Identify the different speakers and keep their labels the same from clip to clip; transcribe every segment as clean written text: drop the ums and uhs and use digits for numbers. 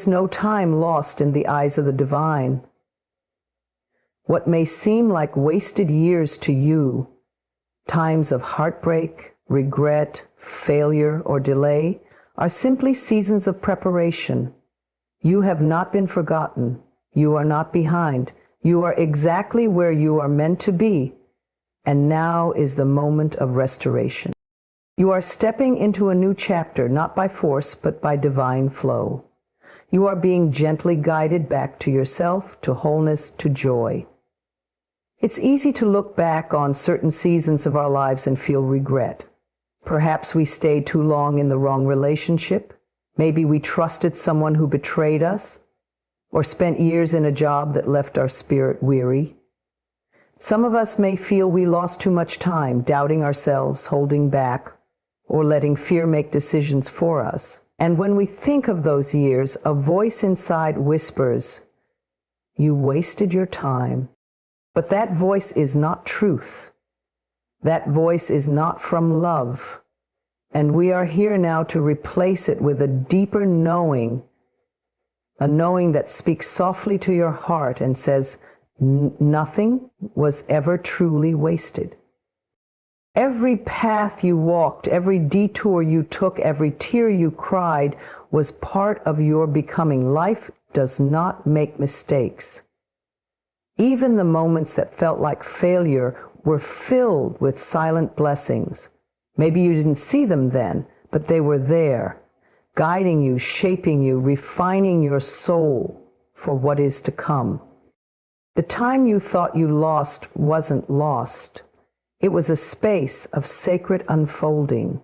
Speaker 1: is no time lost in the eyes of the divine. What may seem like wasted years to you, times of heartbreak, regret, failure, or delay, are simply seasons of preparation. You have not been forgotten. You are not behind. You are exactly where you are meant to be, and now is the moment of restoration. You are stepping into a new chapter, not by force, but by divine flow. You are being gently guided back to yourself, to wholeness, to joy. It's easy to look back on certain seasons of our lives and feel regret. Perhaps we stayed too long in the wrong relationship. Maybe we trusted someone who betrayed us, or spent years in a job that left our spirit weary. Some of us may feel we lost too much time, doubting ourselves, holding back, or letting fear make decisions for us. And when we think of those years, a voice inside whispers, "You wasted your time." But that voice is not truth. That voice is not from love. And we are here now to replace it with a deeper knowing, a knowing that speaks softly to your heart and says, nothing was ever truly wasted. Every path you walked, every detour you took, every tear you cried was part of your becoming. Life does not make mistakes. Even the moments that felt like failure were filled with silent blessings. Maybe you didn't see them then, but they were there, guiding you, shaping you, refining your soul for what is to come. The time you thought you lost wasn't lost. It was a space of sacred unfolding.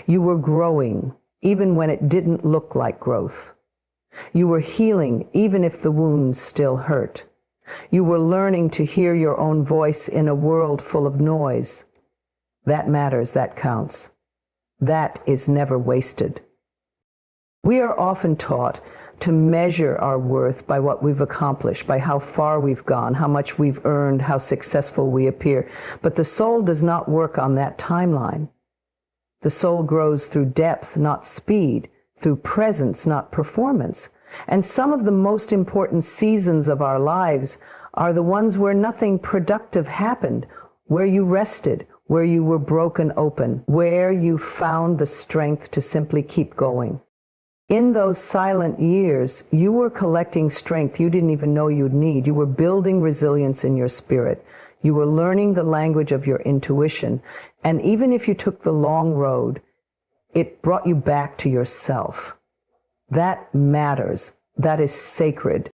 Speaker 1: You were growing, even when it didn't look like growth. You were healing, even if the wounds still hurt. You were learning to hear your own voice in a world full of noise. That matters, that counts. That is never wasted. We are often taught to measure our worth by what we've accomplished, by how far we've gone, how much we've earned, how successful we appear. But the soul does not work on that timeline. The soul grows through depth, not speed, through presence, not performance. And some of the most important seasons of our lives are the ones where nothing productive happened, where you rested, where you were broken open, where you found the strength to simply keep going. In those silent years, you were collecting strength you didn't even know you'd need. You were building resilience in your spirit. You were learning the language of your intuition. And even if you took the long road, it brought you back to yourself. That matters. That is sacred.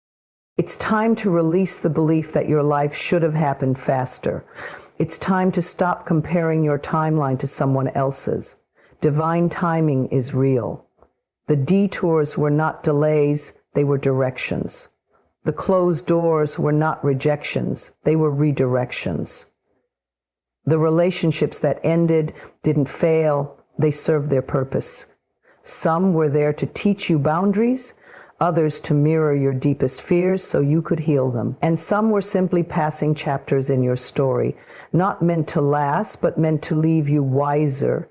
Speaker 1: It's time to release the belief that your life should have happened faster. It's time to stop comparing your timeline to someone else's. Divine timing is real. The detours were not delays, they were directions. The closed doors were not rejections, they were redirections. The relationships that ended didn't fail, they served their purpose. Some were there to teach you boundaries, others to mirror your deepest fears so you could heal them. And some were simply passing chapters in your story, not meant to last, but meant to leave you wiser.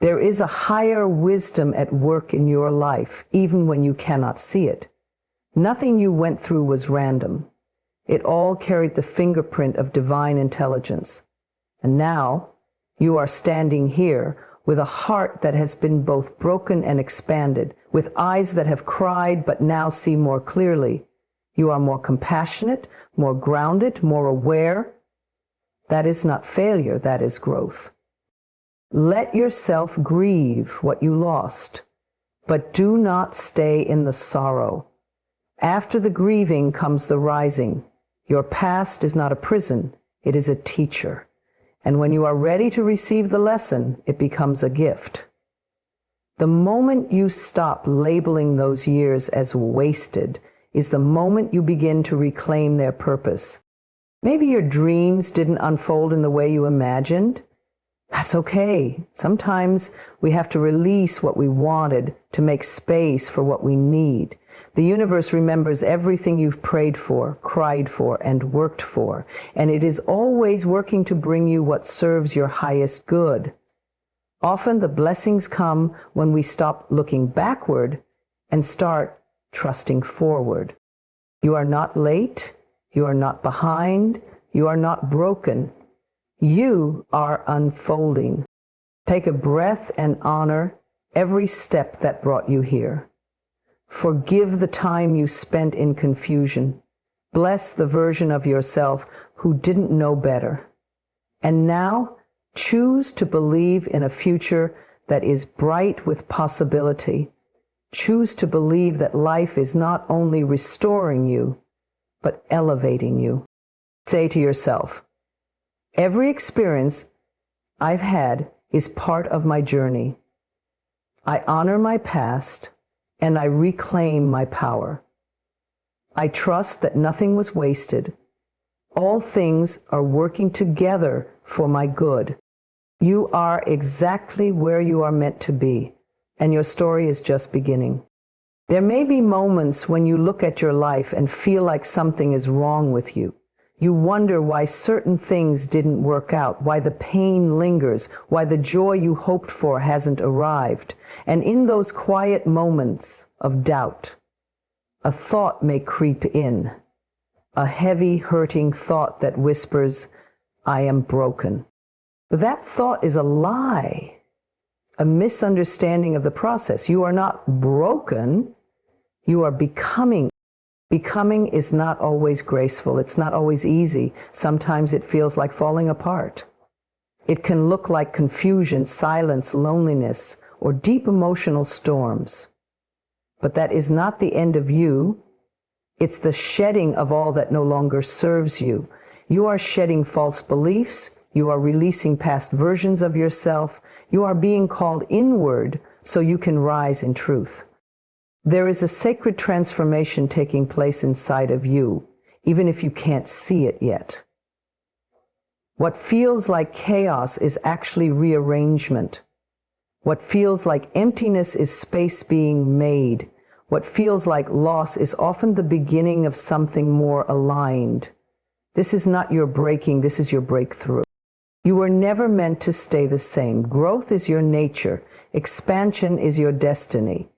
Speaker 1: There is a higher wisdom at work in your life, even when you cannot see it. Nothing you went through was random. It all carried the fingerprint of divine intelligence. And now, you are standing here with a heart that has been both broken and expanded, with eyes that have cried but now see more clearly. You are more compassionate, more grounded, more aware. That is not failure, that is growth. Let yourself grieve what you lost, but do not stay in the sorrow. After the grieving comes the rising. Your past is not a prison, it is a teacher. And when you are ready to receive the lesson, it becomes a gift. The moment you stop labeling those years as wasted is the moment you begin to reclaim their purpose. Maybe your dreams didn't unfold in the way you imagined. That's okay. Sometimes we have to release what we wanted to make space for what we need. The universe remembers everything you've prayed for, cried for, and worked for, and it is always working to bring you what serves your highest good. Often the blessings come when we stop looking backward and start trusting forward. You are not late. You are not behind. You are not broken. You are unfolding. Take a breath and honor every step that brought you here. Forgive the time you spent in confusion. Bless the version of yourself who didn't know better. And now, choose to believe in a future that is bright with possibility. Choose to believe that life is not only restoring you, but elevating you. Say to yourself, every experience I've had is part of my journey. I honor my past and I reclaim my power. I trust that nothing was wasted. All things are working together for my good. You are exactly where you are meant to be, and your story is just beginning. There may be moments when you look at your life and feel like something is wrong with you. You wonder why certain things didn't work out, why the pain lingers, why the joy you hoped for hasn't arrived. And in those quiet moments of doubt, a thought may creep in, a heavy, hurting thought that whispers, I am broken. But that thought is a lie, a misunderstanding of the process. You are not broken, you are becoming. Becoming is not always graceful. It's not always easy. Sometimes it feels like falling apart. It can look like confusion, silence, loneliness, or deep emotional storms. But that is not the end of you. It's the shedding of all that no longer serves you. You are shedding false beliefs. You are releasing past versions of yourself. You are being called inward so you can rise in truth. There is a sacred transformation taking place inside of you, even if you can't see it yet. What feels like chaos is actually rearrangement. What feels like emptiness is space being made. What feels like loss is often the beginning of something more aligned. This is not your breaking, this is your breakthrough. You were never meant to stay the same. Growth is your nature. Expansion is your destiny.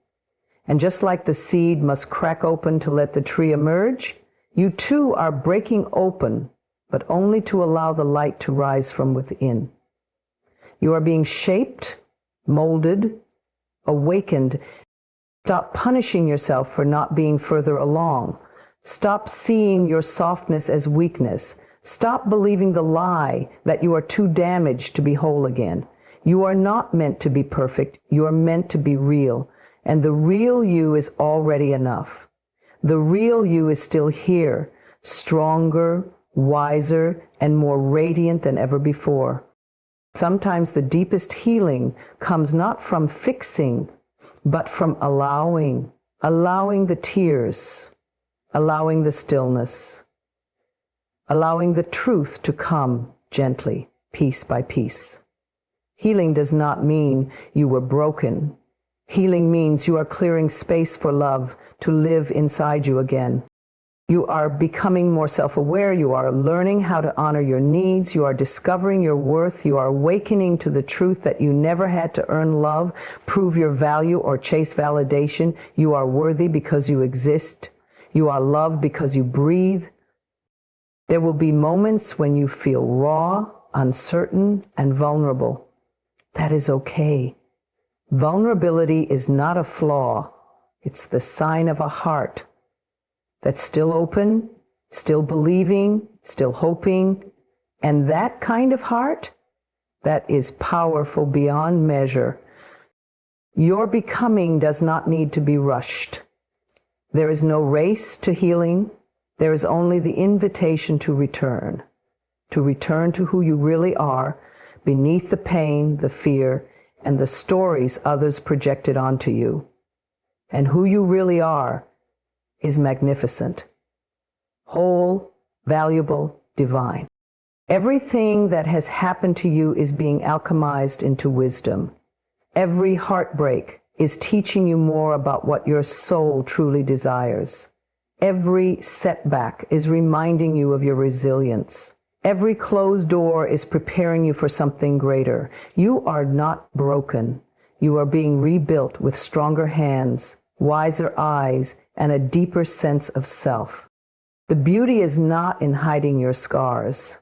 Speaker 1: And just like the seed must crack open to let the tree emerge, you too are breaking open, but only to allow the light to rise from within. You are being shaped, molded, awakened. Stop punishing yourself for not being further along. Stop seeing your softness as weakness. Stop believing the lie that you are too damaged to be whole again. You are not meant to be perfect. You are meant to be real. And the real you is already enough. The real you is still here, stronger, wiser, and more radiant than ever before. Sometimes the deepest healing comes not from fixing, but from allowing the tears, allowing the stillness, allowing the truth to come gently, piece by piece. Healing does not mean you were broken. Healing means you are clearing space for love to live inside you again. You are becoming more self-aware. You are learning how to honor your needs. You are discovering your worth. You are awakening to the truth that you never had to earn love, prove your value, or chase validation. You are worthy because you exist. You are loved because you breathe. There will be moments when you feel raw, uncertain, and vulnerable. That is okay. Vulnerability is not a flaw. It's the sign of a heart that's still open, still believing, still hoping. And that kind of heart, that is powerful beyond measure. Your becoming does not need to be rushed. There is no race to healing. There is only the invitation to return to who you really are, beneath the pain, the fear, and the stories others projected onto you. And who you really are is magnificent, whole, valuable, divine. Everything that has happened to you is being alchemized into wisdom. Every heartbreak is teaching you more about what your soul truly desires. Every setback is reminding you of your resilience. Every closed door is preparing you for something greater. You are not broken. You are being rebuilt with stronger hands, wiser eyes, and a deeper sense of self. The beauty is not in hiding your scars.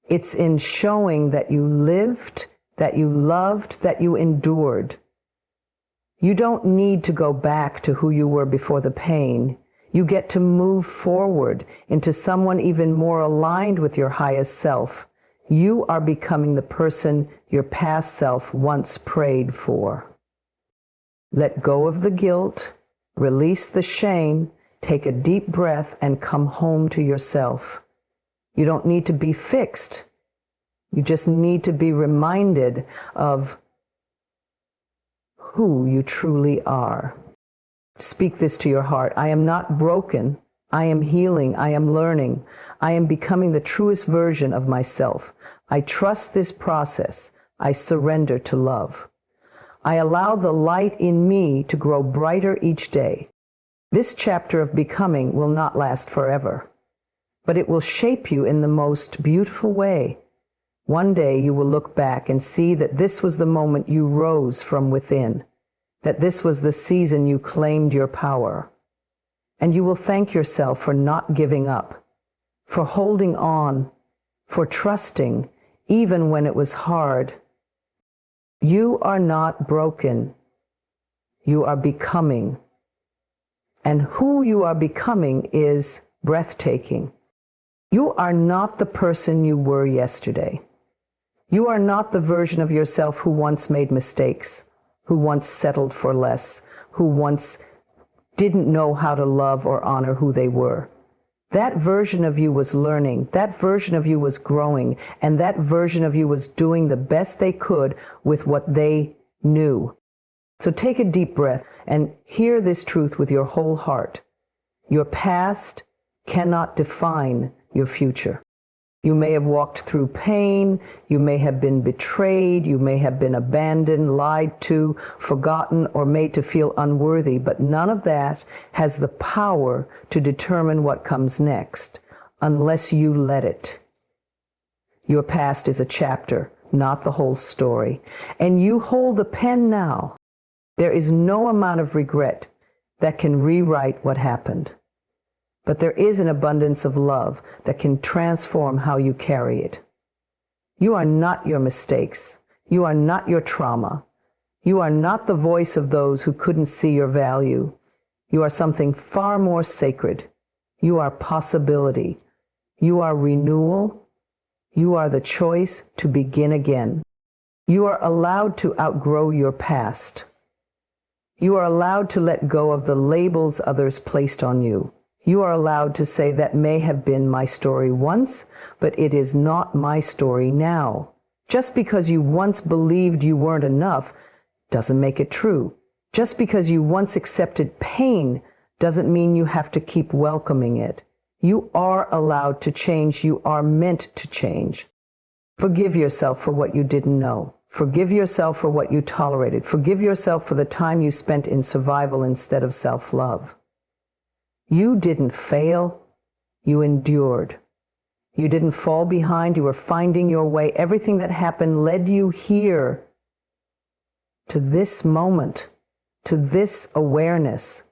Speaker 1: It's in showing that you lived, that you loved, that you endured. You don't need to go back to who you were before the pain. You get to move forward into someone even more aligned with your highest self. You are becoming the person your past self once prayed for. Let go of the guilt, release the shame, take a deep breath, and come home to yourself. You don't need to be fixed. You just need to be reminded of who you truly are. Speak this to your heart. I am not broken. I am healing. I am learning. I am becoming the truest version of myself. I trust this process. I surrender to love. I allow the light in me to grow brighter each day. This chapter of becoming will not last forever, but it will shape you in the most beautiful way. One day you will look back and see that this was the moment you rose from within, that this was the season you claimed your power. And you will thank yourself for not giving up, for holding on, for trusting, even when it was hard. You are not broken. You are becoming. And who you are becoming is breathtaking. You are not the person you were yesterday. You are not the version of yourself who once made mistakes, who once settled for less, who once didn't know how to love or honor who they were. That version of you was learning, that version of you was growing, and that version of you was doing the best they could with what they knew. So take a deep breath and hear this truth with your whole heart. Your past cannot define your future. You may have walked through pain, you may have been betrayed, you may have been abandoned, lied to, forgotten, or made to feel unworthy, but none of that has the power to determine what comes next, unless you let it. Your past is a chapter, not the whole story, and you hold the pen now. There is no amount of regret that can rewrite what happened. But there is an abundance of love that can transform how you carry it. You are not your mistakes. You are not your trauma. You are not the voice of those who couldn't see your value. You are something far more sacred. You are possibility. You are renewal. You are the choice to begin again. You are allowed to outgrow your past. You are allowed to let go of the labels others placed on you. You are allowed to say that may have been my story once, but it is not my story now. Just because you once believed you weren't enough doesn't make it true. Just because you once accepted pain doesn't mean you have to keep welcoming it. You are allowed to change. You are meant to change. Forgive yourself for what you didn't know. Forgive yourself for what you tolerated. Forgive yourself for the time you spent in survival instead of self-love. You didn't fail, you endured. You didn't fall behind, you were finding your way. Everything that happened led you here, to this moment, to this awareness,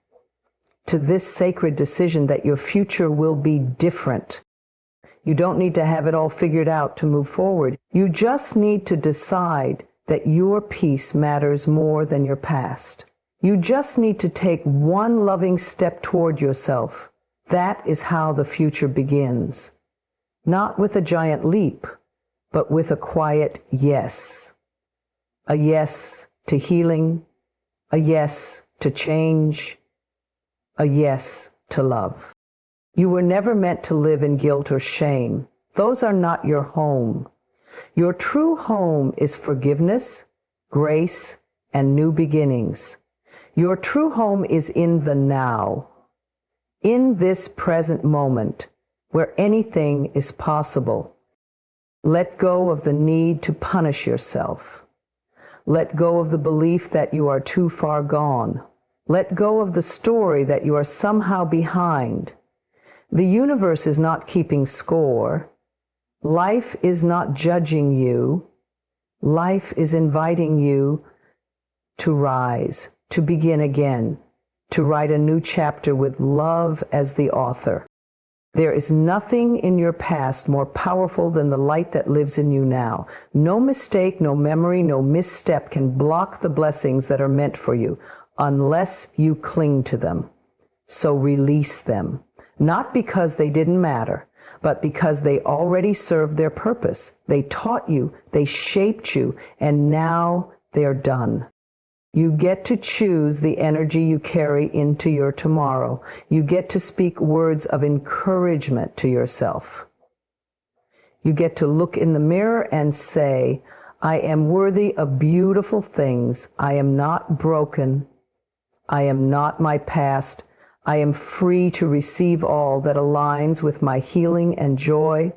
Speaker 1: to this sacred decision that your future will be different. You don't need to have it all figured out to move forward. You just need to decide that your peace matters more than your past. You just need to take one loving step toward yourself. That is how the future begins. Not with a giant leap, but with a quiet yes. A yes to healing, a yes to change, a yes to love. You were never meant to live in guilt or shame. Those are not your home. Your true home is forgiveness, grace, and new beginnings. Your true home is in the now, in this present moment, where anything is possible. Let go of the need to punish yourself. Let go of the belief that you are too far gone. Let go of the story that you are somehow behind. The universe is not keeping score. Life is not judging you. Life is inviting you to rise, to begin again. to write a new chapter with love as the author. There is nothing in your past more powerful than the light that lives in you now. No mistake, no memory, no misstep can block the blessings that are meant for you unless you cling to them. So release them, not because they didn't matter, but because they already served their purpose. They taught you, they shaped you, and now they're done. You get to choose the energy you carry into your tomorrow. You get to speak words of encouragement to yourself. You get to look in the mirror and say, I am worthy of beautiful things. I am not broken. I am not my past. I am free to receive all that aligns with my healing and joy.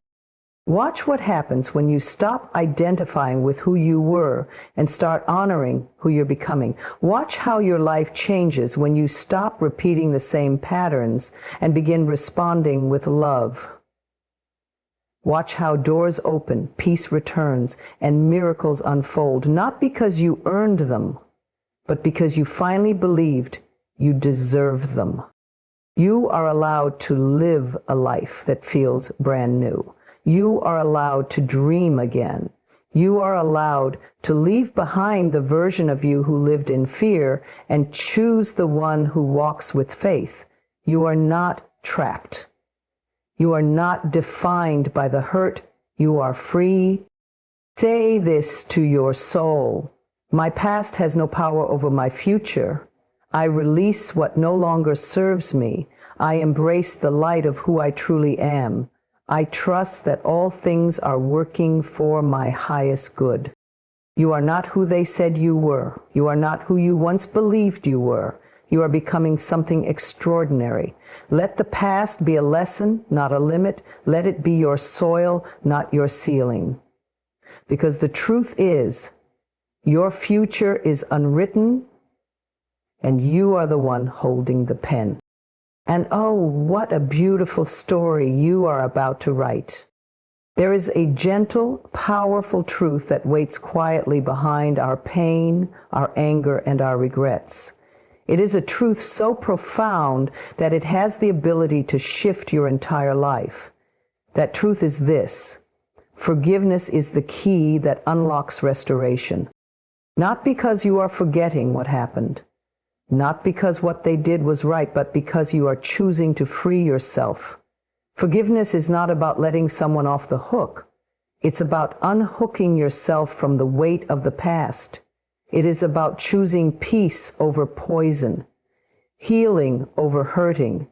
Speaker 1: Watch what happens when you stop identifying with who you were and start honoring who you're becoming. Watch how your life changes when you stop repeating the same patterns and begin responding with love. Watch how doors open, peace returns, and miracles unfold, not because you earned them, but because you finally believed you deserve them. You are allowed to live a life that feels brand new. You are allowed to dream again. You are allowed to leave behind the version of you who lived in fear and choose the one who walks with faith. You are not trapped. You are not defined by the hurt. You are free. Say this to your soul. My past has no power over my future. I release what no longer serves me. I embrace the light of who I truly am. I trust that all things are working for my highest good. You are not who they said you were. You are not who you once believed you were. You are becoming something extraordinary. Let the past be a lesson, not a limit. Let it be your soil, not your ceiling. Because the truth is, your future is unwritten, and you are the one holding the pen. And oh, what a beautiful story you are about to write. There is a gentle, powerful truth that waits quietly behind our pain, our anger, and our regrets. It is a truth so profound that it has the ability to shift your entire life. That truth is this: forgiveness is the key that unlocks restoration. Not because you are forgetting what happened, not because what they did was right, but because you are choosing to free yourself. Forgiveness is not about letting someone off the hook. It's about unhooking yourself from the weight of the past. It is about choosing peace over poison, healing over hurting.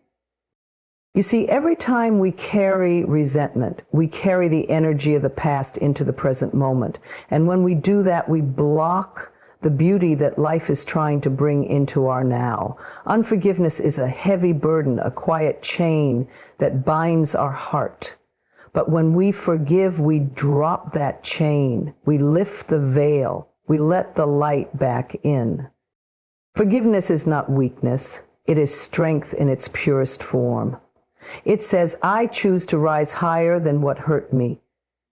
Speaker 1: You see, every time we carry resentment, we carry the energy of the past into the present moment. And when we do that, we block the beauty that life is trying to bring into our now. Unforgiveness is a heavy burden, a quiet chain that binds our heart. But when we forgive, we drop that chain. We lift the veil. We let the light back in. Forgiveness is not weakness. It is strength in its purest form. It says, I choose to rise higher than what hurt me.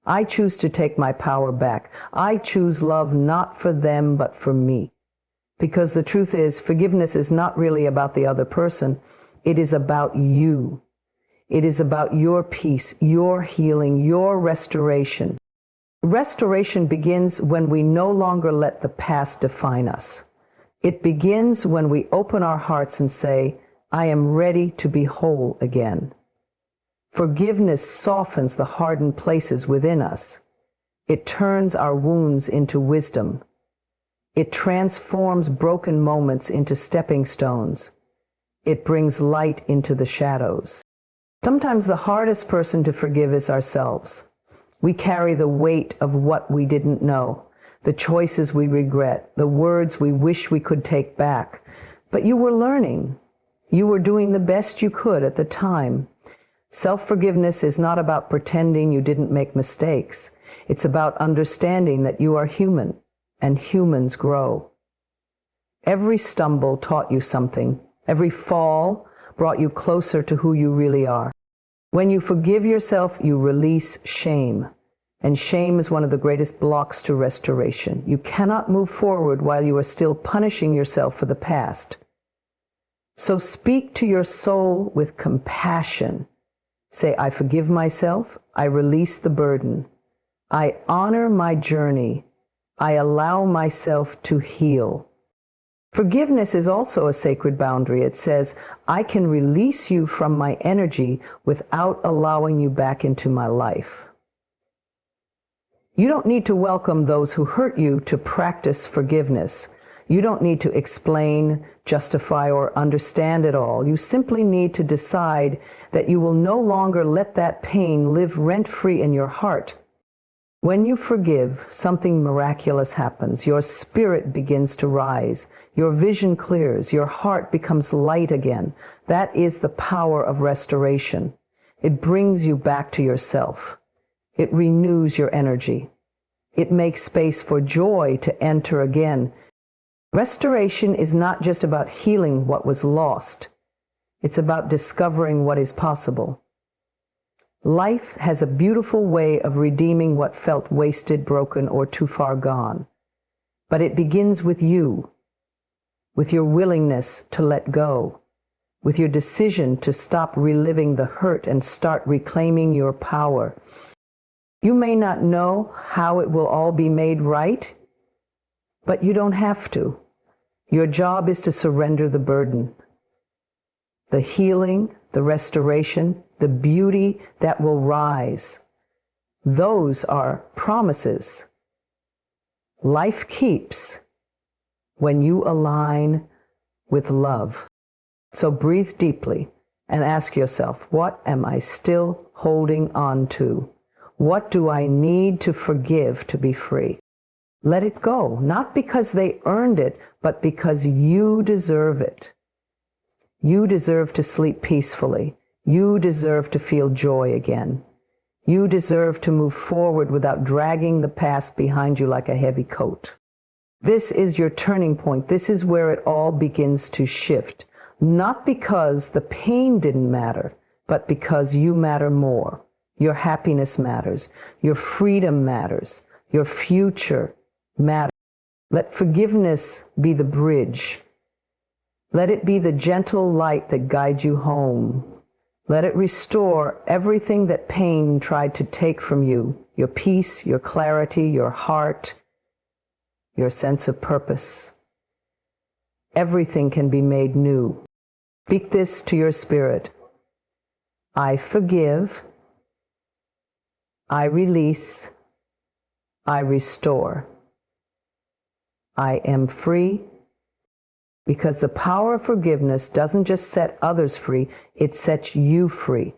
Speaker 1: I choose to take my power back. I choose love not for them, but for me. Because the truth is, forgiveness is not really about the other person. It is about you. It is about your peace, your healing, your restoration. Restoration begins when we no longer let the past define us. It begins when we open our hearts and say, I am ready to be whole again. Forgiveness softens the hardened places within us. It turns our wounds into wisdom. It transforms broken moments into stepping stones. It brings light into the shadows. Sometimes the hardest person to forgive is ourselves. We carry the weight of what we didn't know, the choices we regret, the words we wish we could take back. But you were learning. You were doing the best you could at the time. Self-forgiveness is not about pretending you didn't make mistakes. It's about understanding that you are human, and humans grow. Every stumble taught you something. Every fall brought you closer to who you really are. When you forgive yourself, you release shame. And shame is one of the greatest blocks to restoration. You cannot move forward while you are still punishing yourself for the past. So speak to your soul with compassion. Say, I forgive myself. I release the burden. I honor my journey. I allow myself to heal. Forgiveness is also a sacred boundary. It says, I can release you from my energy without allowing you back into my life. You don't need to welcome those who hurt you to practice forgiveness. You don't need to explain, justify, or understand it all. You simply need to decide that you will no longer let that pain live rent-free in your heart. When you forgive, something miraculous happens. Your spirit begins to rise. Your vision clears. Your heart becomes light again. That is the power of restoration. It brings you back to yourself. It renews your energy. It makes space for joy to enter again. Restoration is not just about healing what was lost. It's about discovering what is possible. Life has a beautiful way of redeeming what felt wasted, broken, or too far gone. But it begins with you, with your willingness to let go, with your decision to stop reliving the hurt and start reclaiming your power. You may not know how it will all be made right, but you don't have to. Your job is to surrender the burden. The healing, the restoration, the beauty that will rise. Those are promises. Life keeps when you align with love. So breathe deeply and ask yourself, what am I still holding on to? What do I need to forgive to be free? Let it go, not because they earned it, but because you deserve it. You deserve to sleep peacefully. You deserve to feel joy again. You deserve to move forward without dragging the past behind you like a heavy coat. This is your turning point. This is where it all begins to shift. Not because the pain didn't matter, but because you matter more. Your happiness matters. Your freedom matters. Your future matters. Let forgiveness be the bridge. Let it be the gentle light that guides you home. Let it restore everything that pain tried to take from you, your peace, your clarity, your heart, your sense of purpose. Everything can be made new. Speak this to your spirit. I forgive. I release. I restore. I am free. Because the power of forgiveness doesn't just set others free, it sets you free.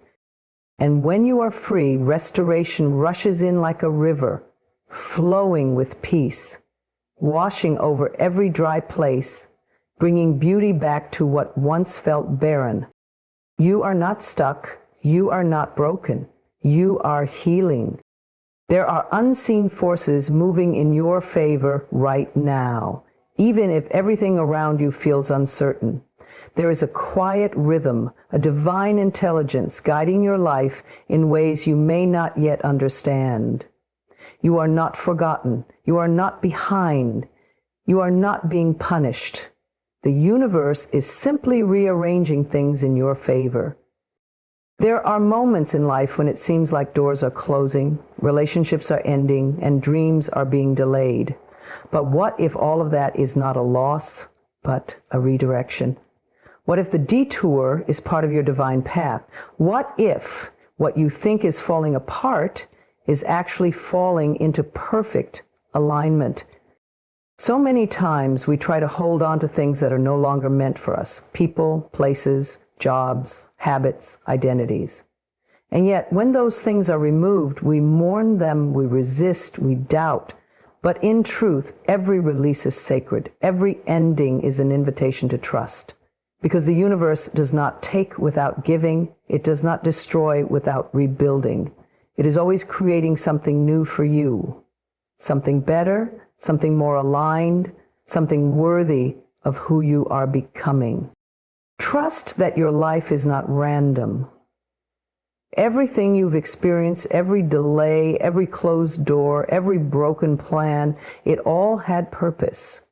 Speaker 1: And when you are free, restoration rushes in like a river, flowing with peace, washing over every dry place, bringing beauty back to what once felt barren. You are not stuck. You are not broken. You are healing. There are unseen forces moving in your favor right now. Even if everything around you feels uncertain, there is a quiet rhythm, a divine intelligence guiding your life in ways you may not yet understand. You are not forgotten. You are not behind. You are not being punished. The universe is simply rearranging things in your favor. There are moments in life when it seems like doors are closing, relationships are ending, and dreams are being delayed. But what if all of that is not a loss, but a redirection? What if the detour is part of your divine path? What if what you think is falling apart is actually falling into perfect alignment? So many times we try to hold on to things that are no longer meant for us. People, places, jobs, habits, identities. And yet, when those things are removed, we mourn them, we resist, we doubt. But in truth, every release is sacred. Every ending is an invitation to trust. Because the universe does not take without giving. It does not destroy without rebuilding. It is always creating something new for you. Something better, something more aligned, something worthy of who you are becoming. Trust that your life is not random. Everything you've experienced, every delay, every closed door, every broken plan, it all had purpose.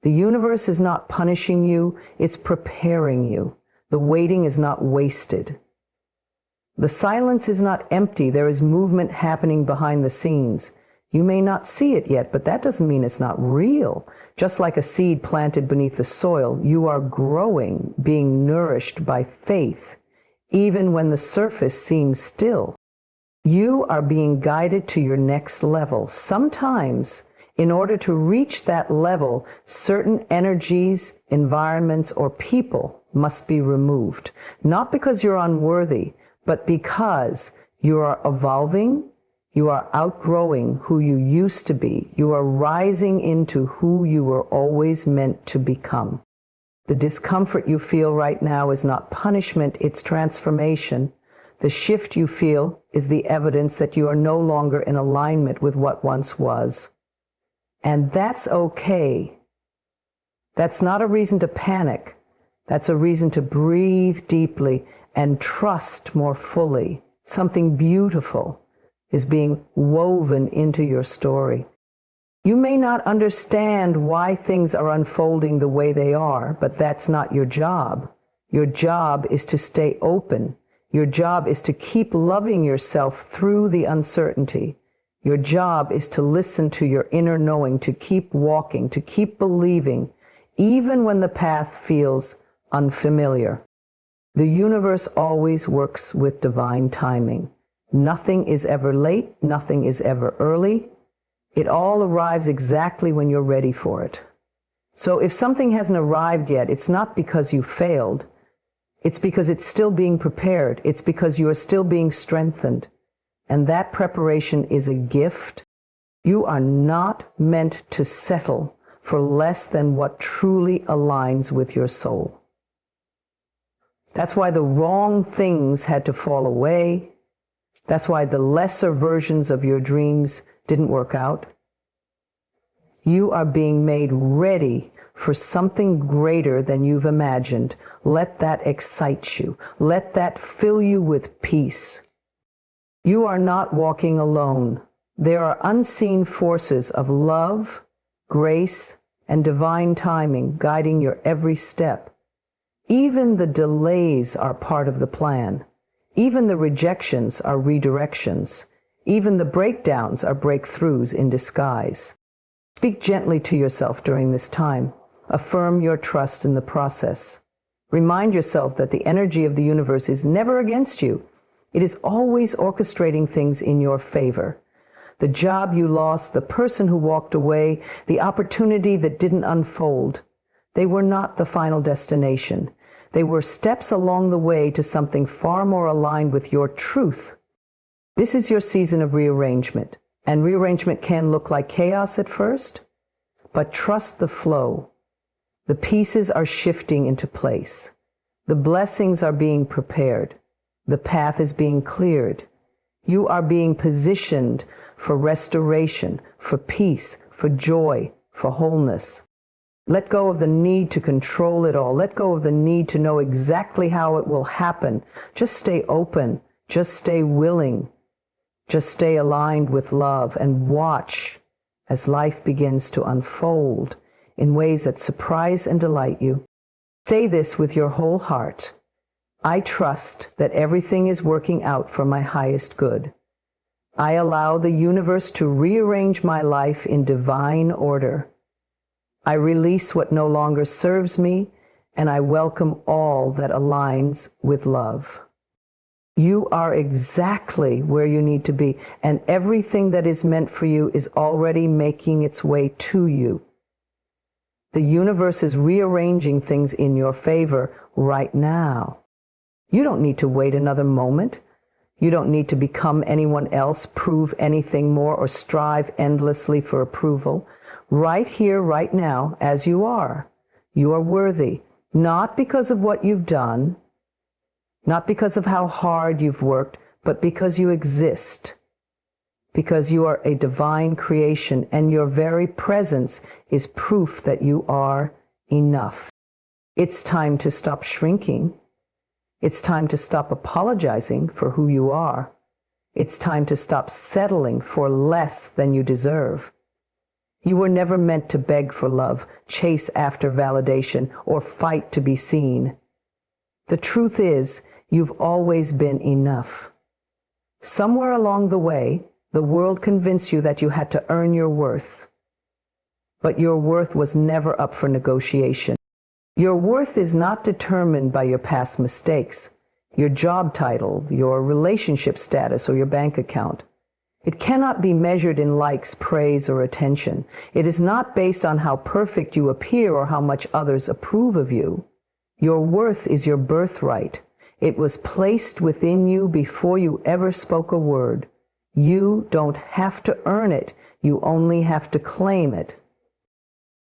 Speaker 1: The universe is not punishing you, it's preparing you. The waiting is not wasted. The silence is not empty, there is movement happening behind the scenes. You may not see it yet, but that doesn't mean it's not real. Just like a seed planted beneath the soil, you are growing, being nourished by faith, even when the surface seems still. You are being guided to your next level. Sometimes, in order to reach that level, certain energies, environments, or people must be removed. Not because you're unworthy, but because you are evolving, you are outgrowing who you used to be. You are rising into who you were always meant to become. The discomfort you feel right now is not punishment, it's transformation. The shift you feel is the evidence that you are no longer in alignment with what once was. And that's okay. That's not a reason to panic. That's a reason to breathe deeply and trust more fully. Something beautiful is being woven into your story. You may not understand why things are unfolding the way they are, but that's not your job. Your job is to stay open. Your job is to keep loving yourself through the uncertainty. Your job is to listen to your inner knowing, to keep walking, to keep believing, even when the path feels unfamiliar. The universe always works with divine timing. Nothing is ever late, nothing is ever early. It all arrives exactly when you're ready for it. So if something hasn't arrived yet, it's not because you failed. It's because it's still being prepared. It's because you are still being strengthened. And that preparation is a gift. You are not meant to settle for less than what truly aligns with your soul. That's why the wrong things had to fall away. That's why the lesser versions of your dreams didn't work out. You are being made ready for something greater than you've imagined. Let that excite you. Let that fill you with peace. You are not walking alone. There are unseen forces of love, grace, and divine timing guiding your every step. Even the delays are part of the plan. Even the rejections are redirections. Even the breakdowns are breakthroughs in disguise. Speak gently to yourself during this time. Affirm your trust in the process. Remind yourself that the energy of the universe is never against you. It is always orchestrating things in your favor. The job you lost, the person who walked away, the opportunity that didn't unfold, they were not the final destination. They were steps along the way to something far more aligned with your truth. This is your season of rearrangement, and rearrangement can look like chaos at first, but trust the flow. The pieces are shifting into place. The blessings are being prepared. The path is being cleared. You are being positioned for restoration, for peace, for joy, for wholeness. Let go of the need to control it all. Let go of the need to know exactly how it will happen. Just stay open. Just stay willing. Just stay aligned with love and watch as life begins to unfold in ways that surprise and delight you. Say this with your whole heart. I trust that everything is working out for my highest good. I allow the universe to rearrange my life in divine order. I release what no longer serves me, and I welcome all that aligns with love. You are exactly where you need to be, and everything that is meant for you is already making its way to you. The universe is rearranging things in your favor right now. You don't need to wait another moment. You don't need to become anyone else, prove anything more, or strive endlessly for approval. Right here, right now, as you are worthy, not because of what you've done, not because of how hard you've worked, but because you exist, because you are a divine creation, and your very presence is proof that you are enough. It's time to stop shrinking. It's time to stop apologizing for who you are. It's time to stop settling for less than you deserve. You were never meant to beg for love, chase after validation, or fight to be seen. The truth is, you've always been enough. Somewhere along the way, the world convinced you that you had to earn your worth. But your worth was never up for negotiation. Your worth is not determined by your past mistakes, your job title, your relationship status, or your bank account. It cannot be measured in likes, praise, or attention. It is not based on how perfect you appear or how much others approve of you. Your worth is your birthright. It was placed within you before you ever spoke a word. You don't have to earn it. You only have to claim it.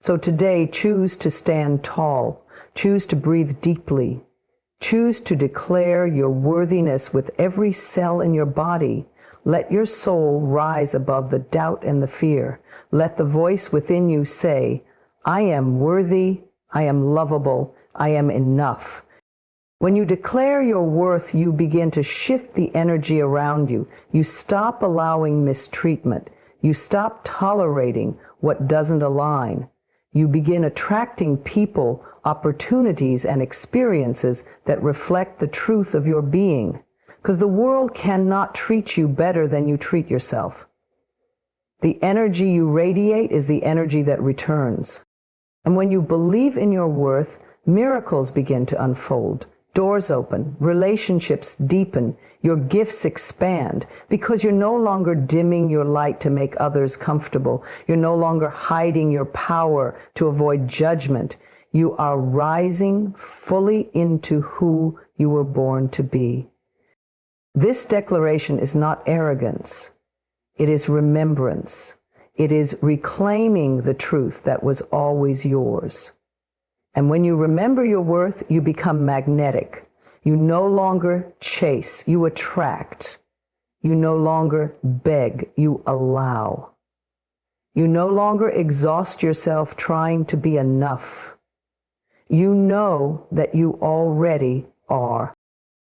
Speaker 1: So today, choose to stand tall. Choose to breathe deeply. Choose to declare your worthiness with every cell in your body. Let your soul rise above the doubt and the fear. Let the voice within you say, I am worthy, I am lovable, I am enough. When you declare your worth, you begin to shift the energy around you. You stop allowing mistreatment. You stop tolerating what doesn't align. You begin attracting people, opportunities, and experiences that reflect the truth of your being. Because the world cannot treat you better than you treat yourself. The energy you radiate is the energy that returns. And when you believe in your worth, miracles begin to unfold. Doors open, relationships deepen, your gifts expand, because you're no longer dimming your light to make others comfortable. You're no longer hiding your power to avoid judgment. You are rising fully into who you were born to be. This declaration is not arrogance. It is remembrance. It is reclaiming the truth that was always yours. And when you remember your worth, you become magnetic. You no longer chase, you attract. You no longer beg, you allow. You no longer exhaust yourself trying to be enough. You know that you already are.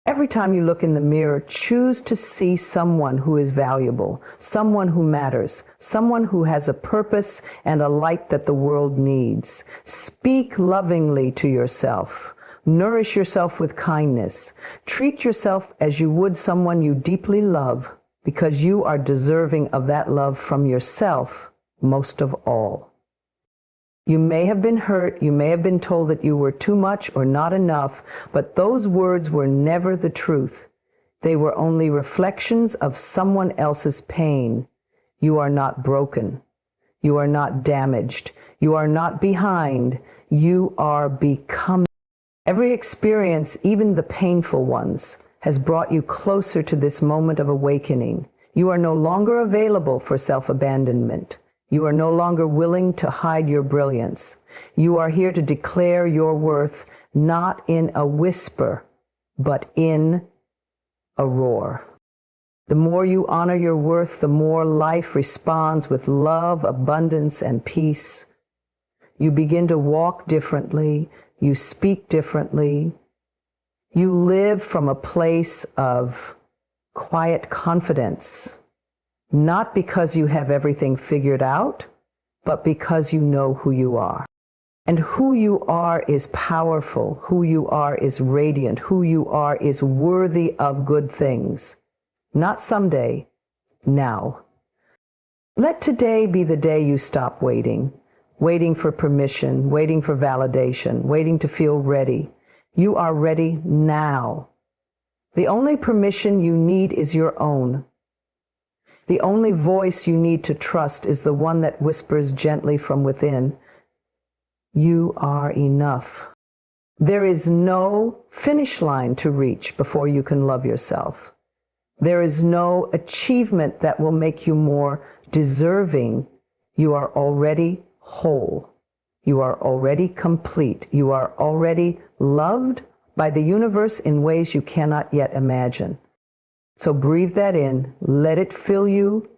Speaker 1: Every time you look in the mirror, choose to see someone who is valuable, someone who matters, someone who has a purpose and a light that the world needs. Speak lovingly to yourself. Nourish yourself with kindness. Treat yourself as you would someone you deeply love, because you are deserving of that love from yourself most of all. You may have been hurt, you may have been told that you were too much or not enough, but those words were never the truth. They were only reflections of someone else's pain. You are not broken. You are not damaged. You are not behind. You are becoming. Every experience, even the painful ones, has brought you closer to this moment of awakening. You are no longer available for self-abandonment. You are no longer willing to hide your brilliance. You are here to declare your worth, not in a whisper, but in a roar. The more you honor your worth, the more life responds with love, abundance, and peace. You begin to walk differently. You speak differently. You live from a place of quiet confidence. Not because you have everything figured out, but because you know who you are. And who you are is powerful. Who you are is radiant. Who you are is worthy of good things. Not someday, now. Let today be the day you stop waiting for permission, waiting for validation, waiting to feel ready. You are ready now. The only permission you need is your own. The only voice you need to trust is the one that whispers gently from within, you are enough. There is no finish line to reach before you can love yourself. There is no achievement that will make you more deserving. You are already whole. You are already complete. You are already loved by the universe in ways you cannot yet imagine. So breathe that in, let it fill you,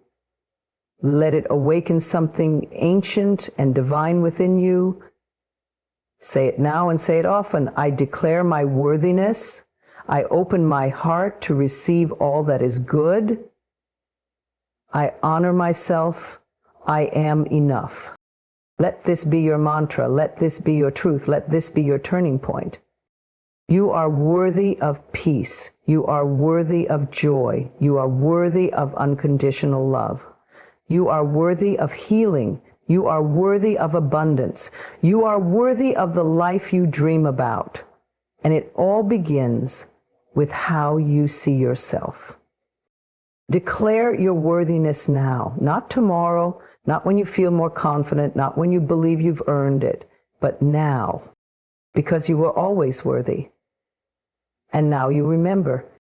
Speaker 1: let it awaken something ancient and divine within you. Say it now and say it often. I declare my worthiness. I open my heart to receive all that is good. I honor myself. I am enough. Let this be your mantra. Let this be your truth. Let this be your turning point. You are worthy of peace. You are worthy of joy. You are worthy of unconditional love. You are worthy of healing. You are worthy of abundance. You are worthy of the life you dream about. And it all begins with how you see yourself. Declare your worthiness now, not tomorrow, not when you feel more confident, not when you believe you've earned it, but now, because you were always worthy. And now you remember,